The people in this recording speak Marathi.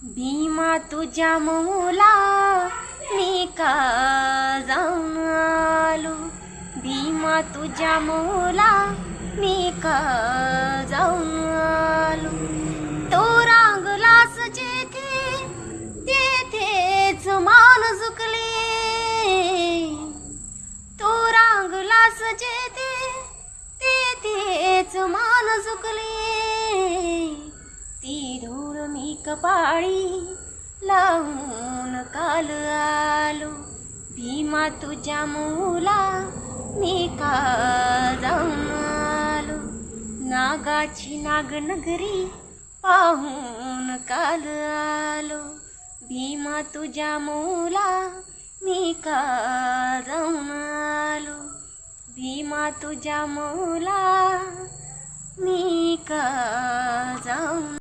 भीमा तुझ्या मौला मी का जाऊन आलो, भीमा तुझ्या मौला मी का जाऊन आलो. तो रांगलास जेथे तेथेच मान झुकले, तो रांगलास जेथे तेथेच मान झुकले. ती धूळ मी कपाळी लावून काल आलो, भीमा तुझ्या मौला मी का जाऊन आलो. नागाची नागनगरी पाहून काल आलो, भीमा तुझ्या मौला मी का जाऊन आलो, भीमा तुझ्या मौला मी का जाऊन